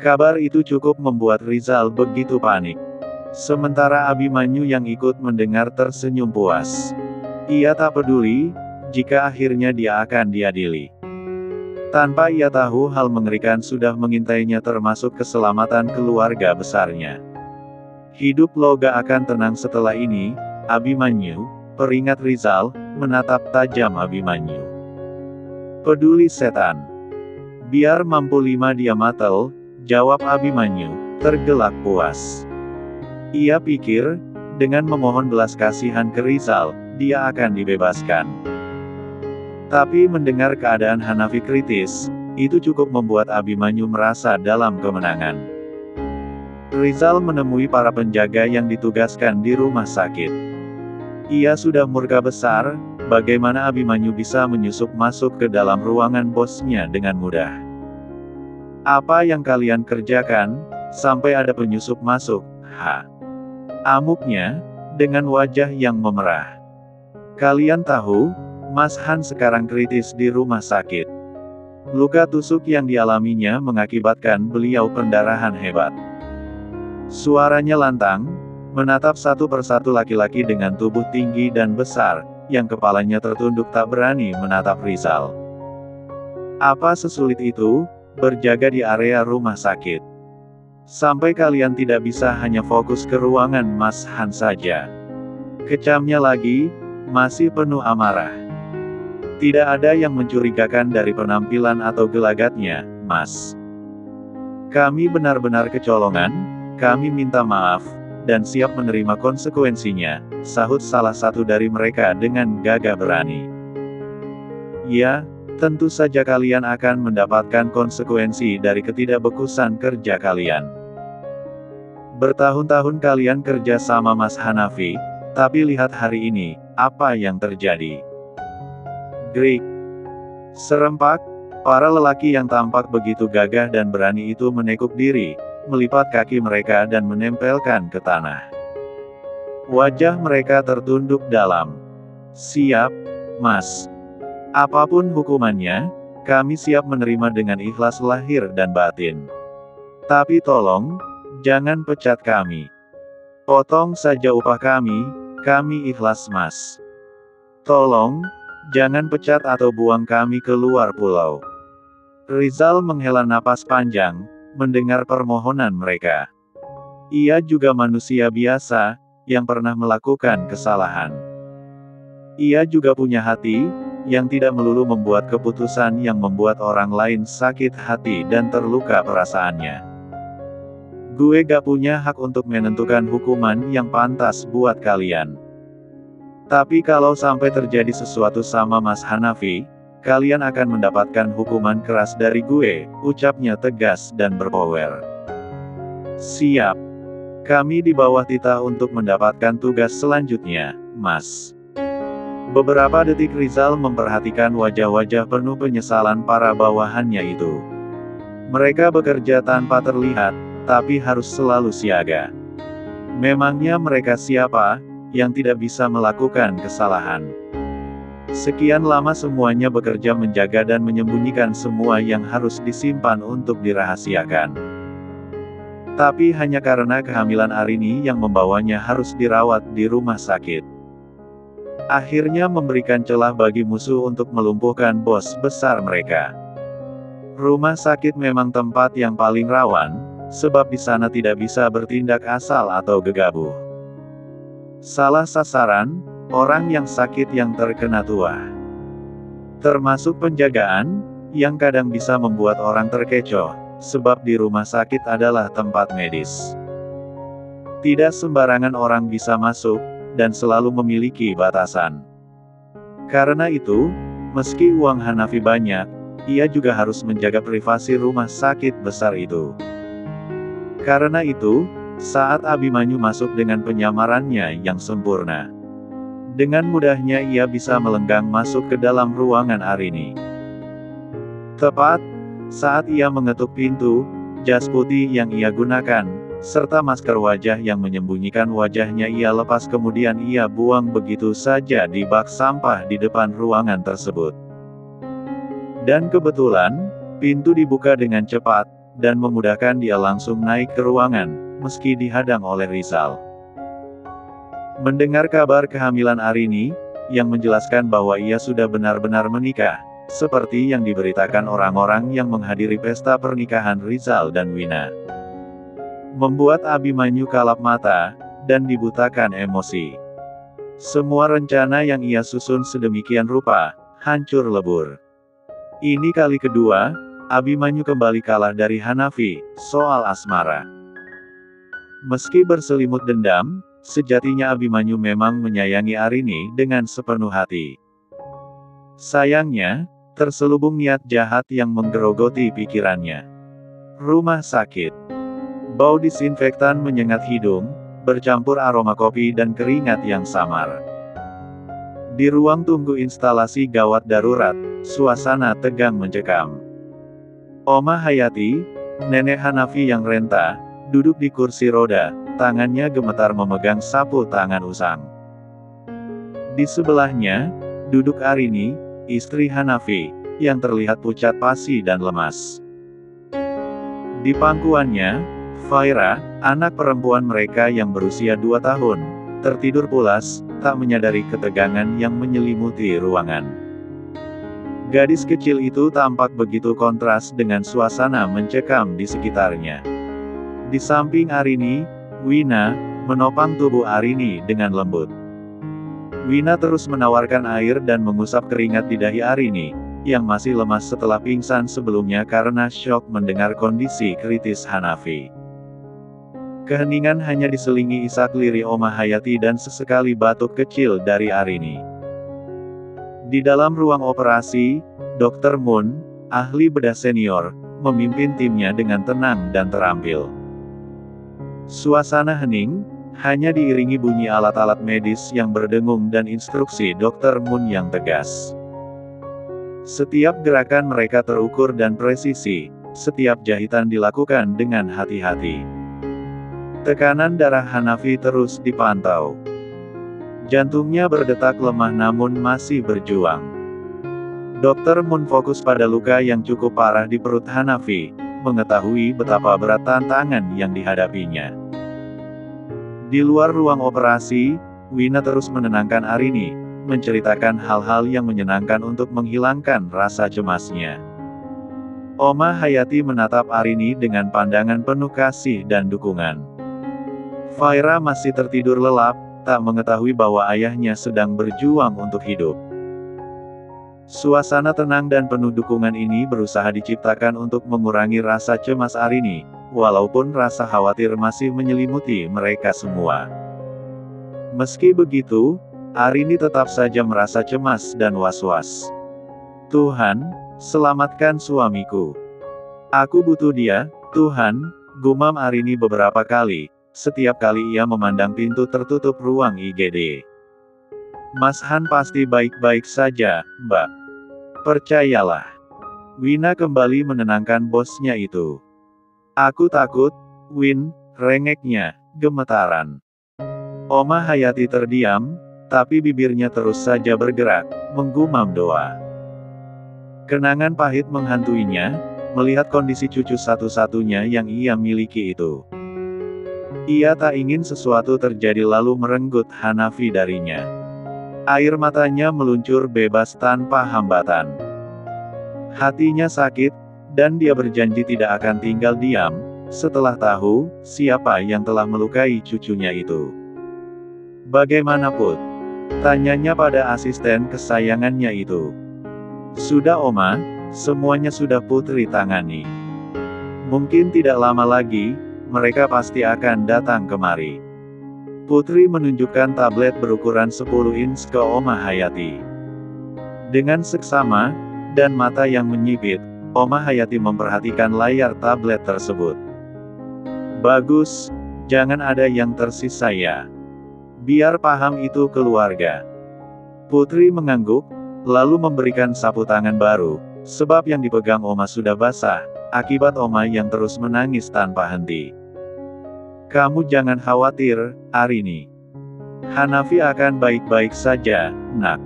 Kabar itu cukup membuat Rizal begitu panik. Sementara Abimanyu yang ikut mendengar tersenyum puas. Ia tak peduli, jika akhirnya dia akan diadili. Tanpa ia tahu hal mengerikan sudah mengintainya termasuk keselamatan keluarga besarnya. Hidup lo gak akan tenang setelah ini, Abimanyu, peringat Rizal, menatap tajam Abimanyu. Peduli setan. Biar mampu 5 dia matel, jawab Abimanyu, tergelak puas. Ia pikir, dengan memohon belas kasihan ke Rizal, dia akan dibebaskan. Tapi mendengar keadaan Hanafi kritis, itu cukup membuat Abimanyu merasa dalam kemenangan. Rizal menemui para penjaga yang ditugaskan di rumah sakit. Ia sudah murka besar, bagaimana Abimanyu bisa menyusup masuk ke dalam ruangan bosnya dengan mudah. Apa yang kalian kerjakan, sampai ada penyusup masuk, amuknya, dengan wajah yang memerah. Kalian tahu, Mas Han sekarang kritis di rumah sakit. Luka tusuk yang dialaminya mengakibatkan beliau pendarahan hebat. Suaranya lantang, menatap satu persatu laki-laki dengan tubuh tinggi dan besar, yang kepalanya tertunduk tak berani menatap Rizal. Apa sesulit itu, berjaga di area rumah sakit? Sampai kalian tidak bisa hanya fokus ke ruangan Mas Han saja. Kecamnya lagi, masih penuh amarah. Tidak ada yang mencurigakan dari penampilan atau gelagatnya, Mas. Kami benar-benar kecolongan, kami minta maaf, dan siap menerima konsekuensinya, sahut salah satu dari mereka dengan gagah berani. Ya, tentu saja kalian akan mendapatkan konsekuensi dari ketidakbekusan kerja kalian. Bertahun-tahun kalian kerja sama Mas Hanafi, tapi lihat hari ini, apa yang terjadi. Grik. Serempak, para lelaki yang tampak begitu gagah dan berani itu menekuk diri, melipat kaki mereka dan menempelkan ke tanah. Wajah mereka tertunduk dalam. Siap, Mas. Apapun hukumannya, kami siap menerima dengan ikhlas lahir dan batin. Tapi tolong, jangan pecat kami. Potong saja upah kami ikhlas Mas. Tolong, jangan pecat atau buang kami keluar pulau. Rizal menghela napas panjang, mendengar permohonan mereka. Ia juga manusia biasa, yang pernah melakukan kesalahan. Ia juga punya hati, yang tidak melulu membuat keputusan yang membuat orang lain sakit hati dan terluka perasaannya. Gue gak punya hak untuk menentukan hukuman yang pantas buat kalian. Tapi kalau sampai terjadi sesuatu sama Mas Hanafi, kalian akan mendapatkan hukuman keras dari gue, ucapnya tegas dan berpower. Siap. Kami di bawah titah untuk mendapatkan tugas selanjutnya, Mas. Beberapa detik Rizal memperhatikan wajah-wajah penuh penyesalan para bawahannya itu. Mereka bekerja tanpa terlihat, tapi harus selalu siaga. Memangnya mereka siapa, yang tidak bisa melakukan kesalahan? Sekian lama semuanya bekerja menjaga dan menyembunyikan semua yang harus disimpan untuk dirahasiakan. Tapi hanya karena kehamilan Arini yang membawanya harus dirawat di rumah sakit. Akhirnya memberikan celah bagi musuh untuk melumpuhkan bos besar mereka. Rumah sakit memang tempat yang paling rawan, sebab di sana tidak bisa bertindak asal atau gegabah. Salah sasaran, orang yang sakit yang terkena tuah. Termasuk penjagaan, yang kadang bisa membuat orang terkecoh, sebab di rumah sakit adalah tempat medis. Tidak sembarangan orang bisa masuk, dan selalu memiliki batasan. Karena itu, meski uang Hanafi banyak, ia juga harus menjaga privasi rumah sakit besar itu. Karena itu, saat Abimanyu masuk dengan penyamarannya yang sempurna, dengan mudahnya ia bisa melenggang masuk ke dalam ruangan Arini. Tepat saat ia mengetuk pintu, jas putih yang ia gunakan, serta masker wajah yang menyembunyikan wajahnya ia lepas kemudian ia buang begitu saja di bak sampah di depan ruangan tersebut. Dan kebetulan, pintu dibuka dengan cepat, dan memudahkan dia langsung naik ke ruangan, meski dihadang oleh Rizal. Mendengar kabar kehamilan Arini, yang menjelaskan bahwa ia sudah benar-benar menikah, seperti yang diberitakan orang-orang yang menghadiri pesta pernikahan Rizal dan Wina, membuat Abimanyu kalap mata, dan dibutakan emosi. Semua rencana yang ia susun sedemikian rupa, hancur lebur. Ini kali kedua, Abimanyu kembali kalah dari Hanafi, soal asmara. Meski berselimut dendam, sejatinya Abimanyu memang menyayangi Arini dengan sepenuh hati. Sayangnya, terselubung niat jahat yang menggerogoti pikirannya. Rumah sakit. Bau disinfektan menyengat hidung, bercampur aroma kopi dan keringat yang samar. Di ruang tunggu instalasi gawat darurat, suasana tegang mencekam. Oma Hayati, nenek Hanafi yang renta, duduk di kursi roda, tangannya gemetar memegang sapu tangan usang. Di sebelahnya, duduk Arini, istri Hanafi, yang terlihat pucat pasi dan lemas. Di pangkuannya, Faira, anak perempuan mereka yang berusia 2 tahun, tertidur pulas, tak menyadari ketegangan yang menyelimuti ruangan. Gadis kecil itu tampak begitu kontras dengan suasana mencekam di sekitarnya. Di samping Arini, Wina, menopang tubuh Arini dengan lembut. Wina terus menawarkan air dan mengusap keringat di dahi Arini, yang masih lemas setelah pingsan sebelumnya karena syok mendengar kondisi kritis Hanafi. Keheningan hanya diselingi isak lirih Oma Hayati dan sesekali batuk kecil dari Arini. Di dalam ruang operasi, Dr. Moon, ahli bedah senior, memimpin timnya dengan tenang dan terampil. Suasana hening, hanya diiringi bunyi alat-alat medis yang berdengung dan instruksi Dr. Moon yang tegas. Setiap gerakan mereka terukur dan presisi, setiap jahitan dilakukan dengan hati-hati. Tekanan darah Hanafi terus dipantau. Jantungnya berdetak lemah namun masih berjuang. Dr. Moon fokus pada luka yang cukup parah di perut Hanafi, mengetahui betapa berat tantangan yang dihadapinya. Di luar ruang operasi, Wina terus menenangkan Arini, menceritakan hal-hal yang menyenangkan untuk menghilangkan rasa cemasnya. Oma Hayati menatap Arini dengan pandangan penuh kasih dan dukungan. Faira masih tertidur lelap, tak mengetahui bahwa ayahnya sedang berjuang untuk hidup. Suasana tenang dan penuh dukungan ini berusaha diciptakan untuk mengurangi rasa cemas Arini, walaupun rasa khawatir masih menyelimuti mereka semua. Meski begitu, Arini tetap saja merasa cemas dan was-was. Tuhan, selamatkan suamiku. Aku butuh dia, Tuhan, gumam Arini beberapa kali. Setiap kali ia memandang pintu tertutup ruang IGD. Mas Han pasti baik-baik saja, Mbak. Percayalah. Wina kembali menenangkan bosnya itu. Aku takut, Win, rengeknya, gemetaran. Oma Hayati terdiam, tapi bibirnya terus saja bergerak, menggumam doa. Kenangan pahit menghantuinya, melihat kondisi cucu satu-satunya yang ia miliki itu. Ia tak ingin sesuatu terjadi lalu merenggut Hanafi darinya. Air matanya meluncur bebas tanpa hambatan. Hatinya sakit, dan dia berjanji tidak akan tinggal diam, setelah tahu, siapa yang telah melukai cucunya itu. Bagaimanapun, tanyanya pada asisten kesayangannya itu. Sudah Oma, semuanya sudah Putri tangani. Mungkin tidak lama lagi, mereka pasti akan datang kemari. Putri menunjukkan tablet berukuran 10 inch ke Oma Hayati. Dengan seksama, dan mata yang menyipit, Oma Hayati memperhatikan layar tablet tersebut. Bagus, jangan ada yang tersisa ya. Biar paham itu keluarga. Putri mengangguk, lalu memberikan sapu tangan baru, sebab yang dipegang Oma sudah basah, akibat Oma yang terus menangis tanpa henti. Kamu jangan khawatir, Arini. Hanafi akan baik-baik saja, nak.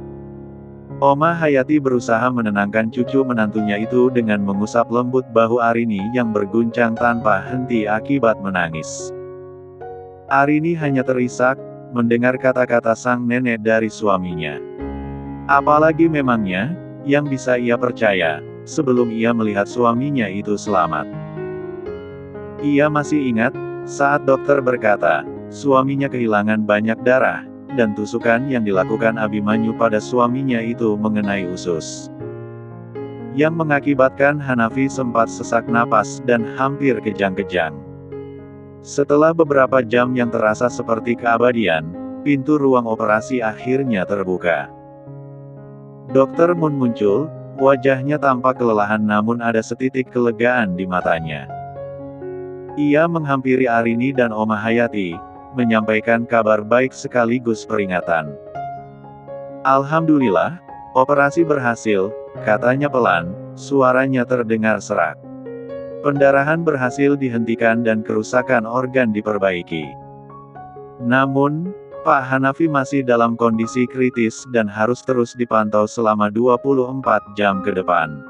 Oma Hayati berusaha menenangkan cucu menantunya itu dengan mengusap lembut bahu Arini yang berguncang tanpa henti akibat menangis. Arini hanya terisak, mendengar kata-kata sang nenek dari suaminya. Apalagi memangnya, yang bisa ia percaya, sebelum ia melihat suaminya itu selamat. Ia masih ingat, saat dokter berkata, suaminya kehilangan banyak darah, dan tusukan yang dilakukan Abimanyu pada suaminya itu mengenai usus. Yang mengakibatkan Hanafi sempat sesak napas dan hampir kejang-kejang. Setelah beberapa jam yang terasa seperti keabadian, pintu ruang operasi akhirnya terbuka. Dr. Moon muncul, wajahnya tampak kelelahan namun ada setitik kelegaan di matanya. Ia menghampiri Arini dan Oma Hayati, menyampaikan kabar baik sekaligus peringatan. Alhamdulillah, operasi berhasil, katanya pelan, suaranya terdengar serak. Pendarahan berhasil dihentikan dan kerusakan organ diperbaiki. Namun, Pak Hanafi masih dalam kondisi kritis dan harus terus dipantau selama 24 jam ke depan.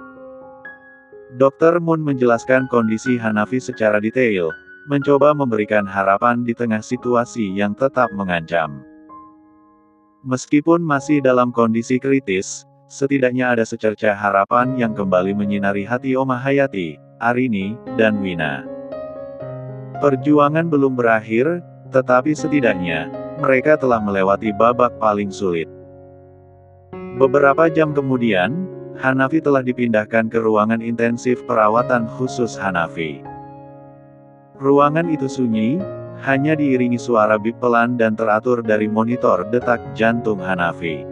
Dr. Moon menjelaskan kondisi Hanafi secara detail, mencoba memberikan harapan di tengah situasi yang tetap mengancam. Meskipun masih dalam kondisi kritis, setidaknya ada secercah harapan yang kembali menyinari hati Oma Hayati, Arini, dan Wina. Perjuangan belum berakhir, tetapi setidaknya, mereka telah melewati babak paling sulit. Beberapa jam kemudian, Hanafi telah dipindahkan ke ruangan intensif perawatan khusus Hanafi. Ruangan itu sunyi, hanya diiringi suara bip pelan dan teratur dari monitor detak jantung Hanafi.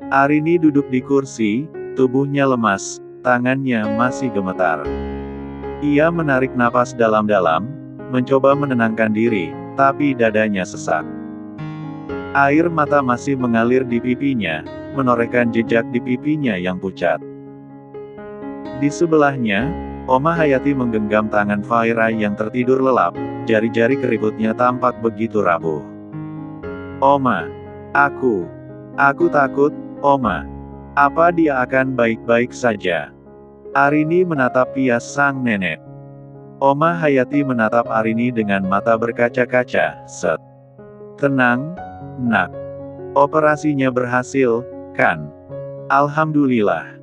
Arini duduk di kursi, tubuhnya lemas, tangannya masih gemetar. Ia menarik napas dalam-dalam, mencoba menenangkan diri, tapi dadanya sesak. Air mata masih mengalir di pipinya, menorehkan jejak di pipinya yang pucat. Di sebelahnya, Oma Hayati menggenggam tangan Faira yang tertidur lelap, jari-jari keriputnya tampak begitu rapuh. Oma, aku takut, Oma. Apa dia akan baik-baik saja? Arini menatap pias sang nenek. Oma Hayati menatap Arini dengan mata berkaca-kaca, set. Tenang, nak. Operasinya berhasil, kan? Alhamdulillah.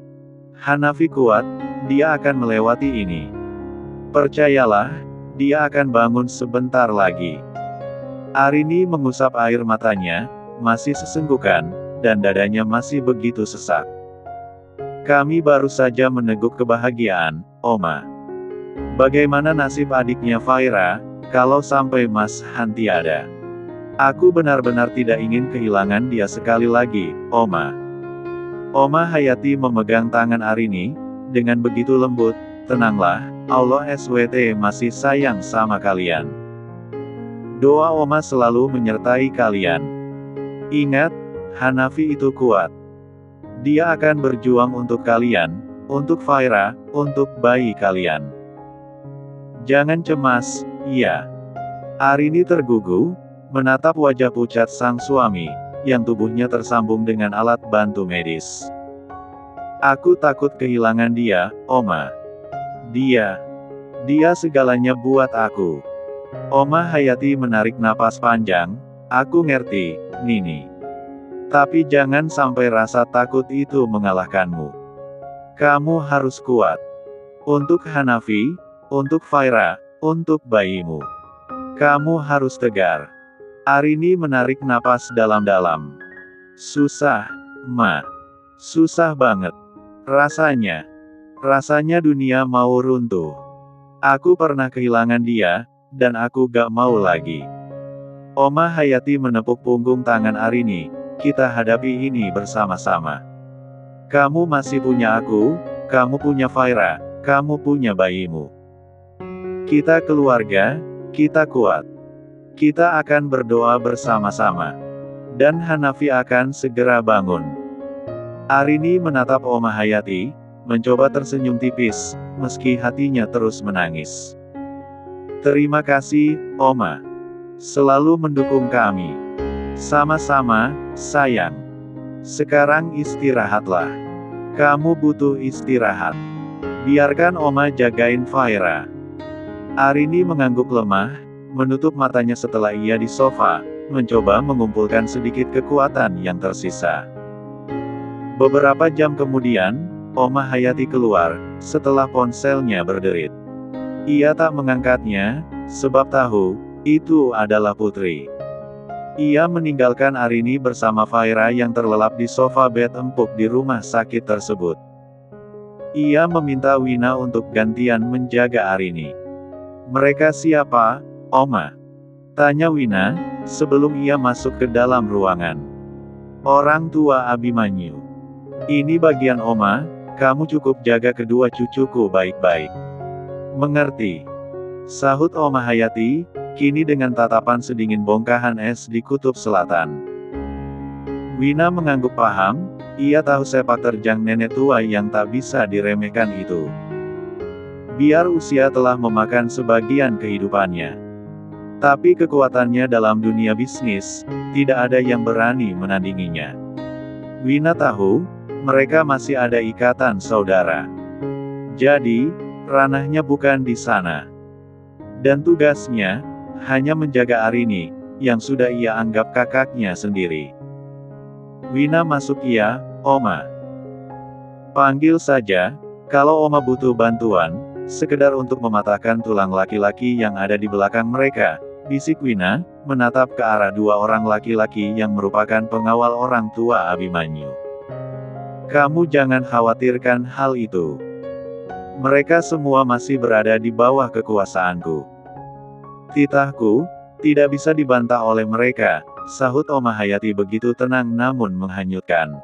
Hanafi kuat, dia akan melewati ini. Percayalah, dia akan bangun sebentar lagi. Arini mengusap air matanya, masih sesenggukan, dan dadanya masih begitu sesak. Kami baru saja meneguk kebahagiaan, Oma. Bagaimana nasib adiknya Faira, kalau sampai Mas Han tiada? Aku benar-benar tidak ingin kehilangan dia sekali lagi, Oma. Oma Hayati memegang tangan Arini, dengan begitu lembut, tenanglah, Allah SWT masih sayang sama kalian. Doa Oma selalu menyertai kalian. Ingat, Hanafi itu kuat. Dia akan berjuang untuk kalian, untuk Faira, untuk bayi kalian. Jangan cemas, iya. Arini tergugu, menatap wajah pucat sang suami, yang tubuhnya tersambung dengan alat bantu medis. Aku takut kehilangan dia, Oma. Dia segalanya buat aku. Oma Hayati menarik napas panjang, aku ngerti, Nini. Tapi jangan sampai rasa takut itu mengalahkanmu. Kamu harus kuat. Untuk Hanafi, untuk Faira, untuk bayimu. Kamu harus tegar. Arini menarik napas dalam-dalam. Susah, Ma. Susah banget. Rasanya dunia mau runtuh. Aku pernah kehilangan dia, dan aku gak mau lagi. Oma Hayati menepuk punggung tangan Arini, kita hadapi ini bersama-sama. Kamu masih punya aku, kamu punya Faira, kamu punya bayimu. Kita keluarga, kita kuat. Kita akan berdoa bersama-sama. Dan Hanafi akan segera bangun. Arini menatap Oma Hayati, mencoba tersenyum tipis, meski hatinya terus menangis. Terima kasih, Oma. Selalu mendukung kami. Sama-sama, sayang. Sekarang istirahatlah. Kamu butuh istirahat. Biarkan Oma jagain Fahira. Arini mengangguk lemah, menutup matanya setelah ia di sofa, mencoba mengumpulkan sedikit kekuatan yang tersisa. Beberapa jam kemudian, Oma Hayati keluar, setelah ponselnya berderit. Ia tak mengangkatnya, sebab tahu, itu adalah Putri. Ia meninggalkan Arini bersama Fahira yang terlelap di sofa bed empuk di rumah sakit tersebut. Ia meminta Wina untuk gantian menjaga Arini. "Mereka siapa, Oma?" tanya Wina, sebelum ia masuk ke dalam ruangan. "Orang tua Abimanyu. Ini bagian Oma, kamu cukup jaga kedua cucuku baik-baik." "Mengerti," sahut Oma Hayati, kini dengan tatapan sedingin bongkahan es di kutub selatan. Wina mengangguk paham, ia tahu sepak terjang nenek tua yang tak bisa diremehkan itu. Biar usia telah memakan sebagian kehidupannya, tapi kekuatannya dalam dunia bisnis, tidak ada yang berani menandinginya. Wina tahu, mereka masih ada ikatan saudara. Jadi, ranahnya bukan di sana. Dan tugasnya, hanya menjaga Arini, yang sudah ia anggap kakaknya sendiri. "Wina masuk ya, Oma. Panggil saja, kalau Oma butuh bantuan, sekedar untuk mematahkan tulang laki-laki yang ada di belakang mereka," bisik Wina, menatap ke arah dua orang laki-laki yang merupakan pengawal orang tua Abimanyu. "Kamu jangan khawatirkan hal itu. Mereka semua masih berada di bawah kekuasaanku. Titahku tidak bisa dibantah oleh mereka," sahut Oma Hayati begitu tenang namun menghanyutkan.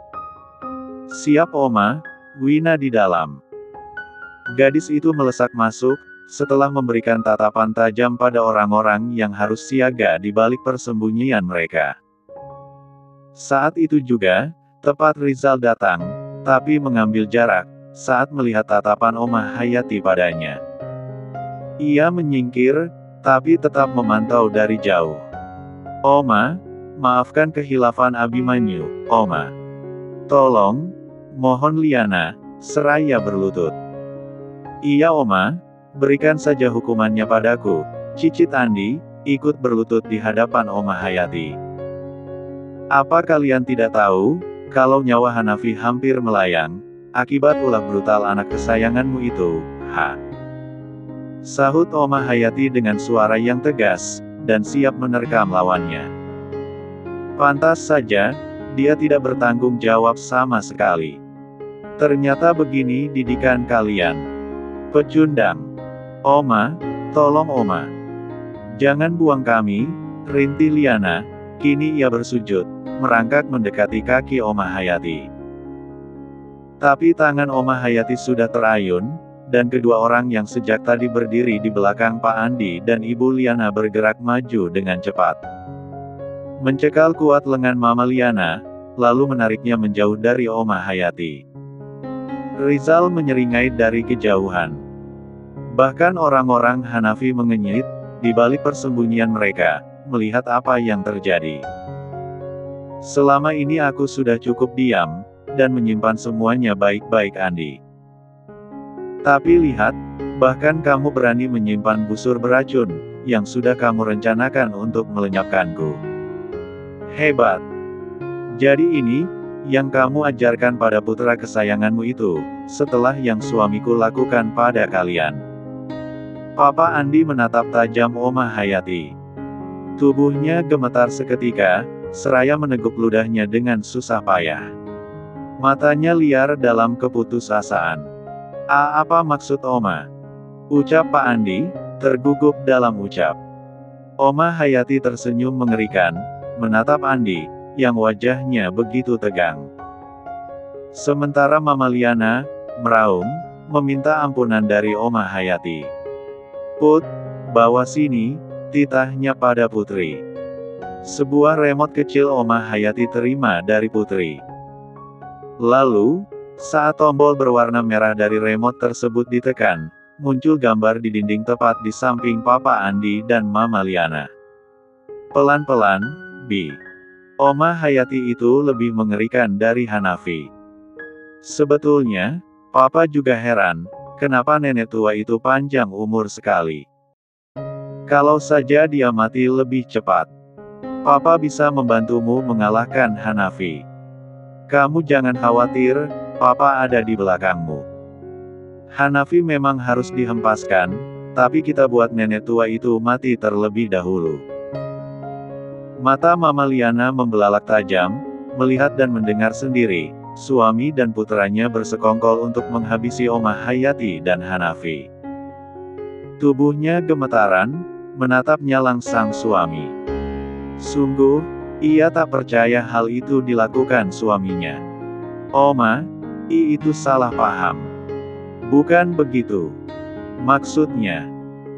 "Siap Oma." Wina di dalam. Gadis itu melesak masuk, setelah memberikan tatapan tajam pada orang-orang yang harus siaga di balik persembunyian mereka. Saat itu juga, tepat Rizal datang, tapi mengambil jarak, saat melihat tatapan Oma Hayati padanya. Ia menyingkir, tapi tetap memantau dari jauh. "Oma, maafkan kehilafan Abimanyu, Oma. Tolong, mohon Liana," seraya berlutut. "Iya Oma, berikan saja hukumannya padaku," cicit Andi, ikut berlutut di hadapan Oma Hayati. "Apa kalian tidak tahu, kalau nyawa Hanafi hampir melayang, akibat ulah brutal anak kesayanganmu itu, ha?" sahut Oma Hayati dengan suara yang tegas, dan siap menerkam lawannya. Pantas saja, dia tidak bertanggung jawab sama sekali. Ternyata begini didikan kalian. Pecundang. "Oma, tolong Oma. Jangan buang kami," rintih Liana, kini ia bersujud, merangkak mendekati kaki Oma Hayati. Tapi tangan Oma Hayati sudah terayun, dan kedua orang yang sejak tadi berdiri di belakang Pak Andi dan Ibu Liana bergerak maju dengan cepat. Mencekal kuat lengan Mama Liana, lalu menariknya menjauh dari Oma Hayati. Rizal menyeringai dari kejauhan. Bahkan orang-orang Hanafi mengenyit, di balik persembunyian mereka, melihat apa yang terjadi. "Selama ini aku sudah cukup diam, dan menyimpan semuanya baik-baik Andi. Tapi lihat, bahkan kamu berani menyimpan busur beracun, yang sudah kamu rencanakan untuk melenyapkanku. Hebat. Jadi ini, yang kamu ajarkan pada putra kesayanganmu itu, setelah yang suamiku lakukan pada kalian." Papa Andi menatap tajam Oma Hayati. Tubuhnya gemetar seketika, seraya meneguk ludahnya dengan susah payah. Matanya liar dalam keputusasaan. Apa maksud Oma?" ucap Pak Andi, tergugup dalam ucap. Oma Hayati tersenyum mengerikan, menatap Andi, yang wajahnya begitu tegang. Sementara Mama Liana, meraung, meminta ampunan dari Oma Hayati. "Put, bawa sini," titahnya pada Putri. Sebuah remote kecil Oma Hayati terima dari Putri. Lalu, saat tombol berwarna merah dari remote tersebut ditekan, muncul gambar di dinding tepat di samping Papa Andi dan Mama Liana. Pelan-pelan, "Bi. Oma Hayati itu lebih mengerikan dari Hanafi. Sebetulnya, Papa juga heran, kenapa nenek tua itu panjang umur sekali. Kalau saja dia mati lebih cepat, Papa bisa membantumu mengalahkan Hanafi. Kamu jangan khawatir, Papa ada di belakangmu. Hanafi memang harus dihempaskan, tapi kita buat nenek tua itu mati terlebih dahulu. Mata Mama Liana membelalak tajam, melihat dan mendengar sendiri, suami dan putranya bersekongkol untuk menghabisi Oma Hayati dan Hanafi. Tubuhnya gemetaran, menatapnya langsang suami. Sungguh, ia tak percaya hal itu dilakukan suaminya. Oma, itu salah paham. Bukan begitu. Maksudnya,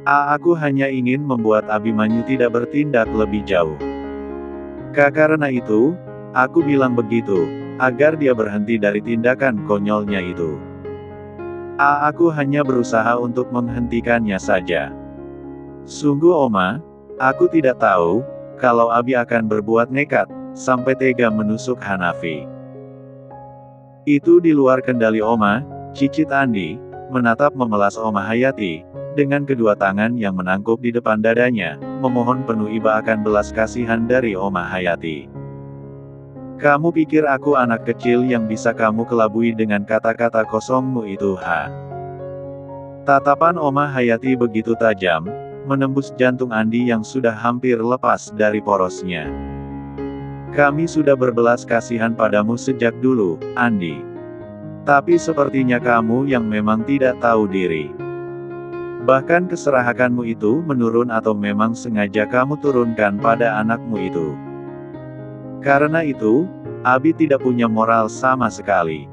aku hanya ingin membuat Abimanyu tidak bertindak lebih jauh. Karena itu, aku bilang begitu, agar dia berhenti dari tindakan konyolnya itu. Aku hanya berusaha untuk menghentikannya saja. Sungguh Oma, aku tidak tahu, kalau Abi akan berbuat nekat, sampai tega menusuk Hanafi. Itu di luar kendali Oma, cicit Andi, menatap memelas Oma Hayati, dengan kedua tangan yang menangkup di depan dadanya, memohon penuh iba akan belas kasihan dari Oma Hayati. Kamu pikir aku anak kecil yang bisa kamu kelabui dengan kata-kata kosongmu itu ha? Tatapan Oma Hayati begitu tajam, menembus jantung Andi yang sudah hampir lepas dari porosnya. Kami sudah berbelas kasihan padamu sejak dulu, Andi. Tapi sepertinya kamu yang memang tidak tahu diri. Bahkan keserahakanmu itu menurun atau memang sengaja kamu turunkan pada anakmu itu. Karena itu, Abi tidak punya moral sama sekali.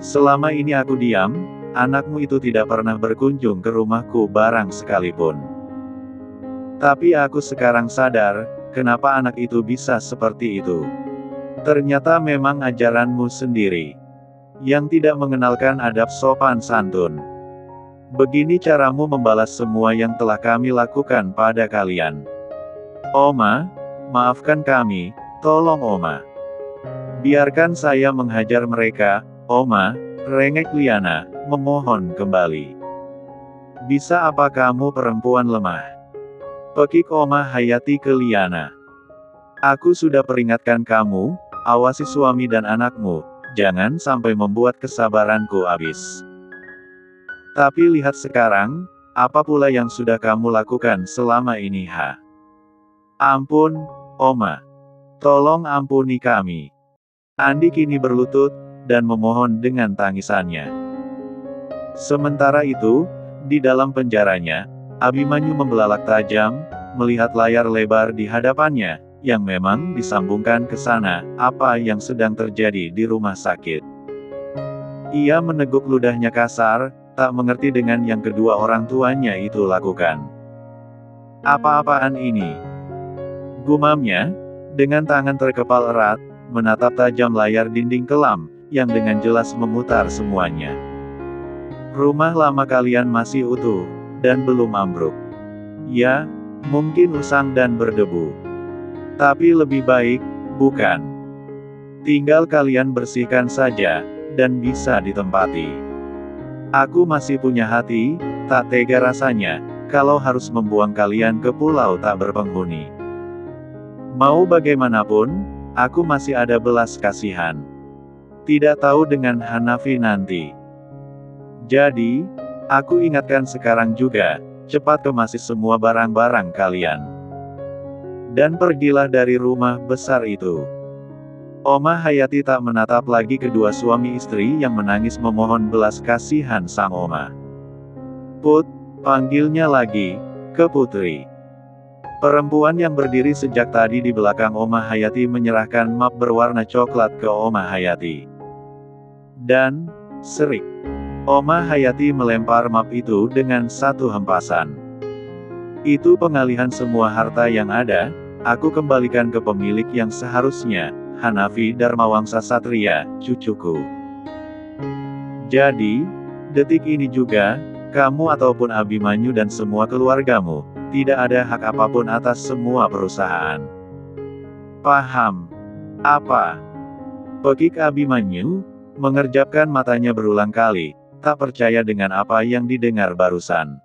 Selama ini aku diam, anakmu itu tidak pernah berkunjung ke rumahku barang sekalipun. Tapi aku sekarang sadar, kenapa anak itu bisa seperti itu. Ternyata memang ajaranmu sendiri, yang tidak mengenalkan adab sopan santun. Begini caramu membalas semua yang telah kami lakukan pada kalian. Oma, maafkan kami, tolong Oma. Biarkan saya menghajar mereka, Oma, rengek Liana, memohon kembali. Bisa apa kamu perempuan lemah? Pekik Oma Hayati ke Liana. Aku sudah peringatkan kamu, awasi suami dan anakmu, jangan sampai membuat kesabaranku habis. Tapi lihat sekarang, apa pula yang sudah kamu lakukan selama ini ha? Ampun, Oma. Tolong ampuni kami. Andi kini berlutut, dan memohon dengan tangisannya. Sementara itu, di dalam penjaranya, Abimanyu membelalak tajam, melihat layar lebar di hadapannya, yang memang disambungkan ke sana, apa yang sedang terjadi di rumah sakit. Ia meneguk ludahnya kasar, tak mengerti dengan yang kedua orang tuanya itu lakukan. Apa-apaan ini? Gumamnya, dengan tangan terkepal erat, menatap tajam layar dinding kelam, yang dengan jelas memutar semuanya. Rumah lama kalian masih utuh, dan belum ambruk. Ya, mungkin usang dan berdebu. Tapi lebih baik, bukan? Tinggal kalian bersihkan saja, dan bisa ditempati. Aku masih punya hati, tak tega rasanya, kalau harus membuang kalian ke pulau tak berpenghuni. Mau bagaimanapun, aku masih ada belas kasihan. Tidak tahu dengan Hanafi nanti. Jadi, aku ingatkan sekarang juga, cepat kemasi semua barang-barang kalian. Dan pergilah dari rumah besar itu. Oma Hayati tak menatap lagi kedua suami istri yang menangis memohon belas kasihan sang Oma. Put, panggilnya lagi, ke Putri. Perempuan yang berdiri sejak tadi di belakang Oma Hayati menyerahkan map berwarna coklat ke Oma Hayati. Dan, serik. Oma Hayati melempar map itu dengan satu hempasan. Itu pengalihan semua harta yang ada, aku kembalikan ke pemilik yang seharusnya, Hanafi Darmawangsa Satria, cucuku. Jadi, detik ini juga, kamu ataupun Abimanyu dan semua keluargamu, tidak ada hak apapun atas semua perusahaan. Paham? Apa? Pekik Abimanyu mengerjapkan matanya berulang kali, tak percaya dengan apa yang didengar barusan.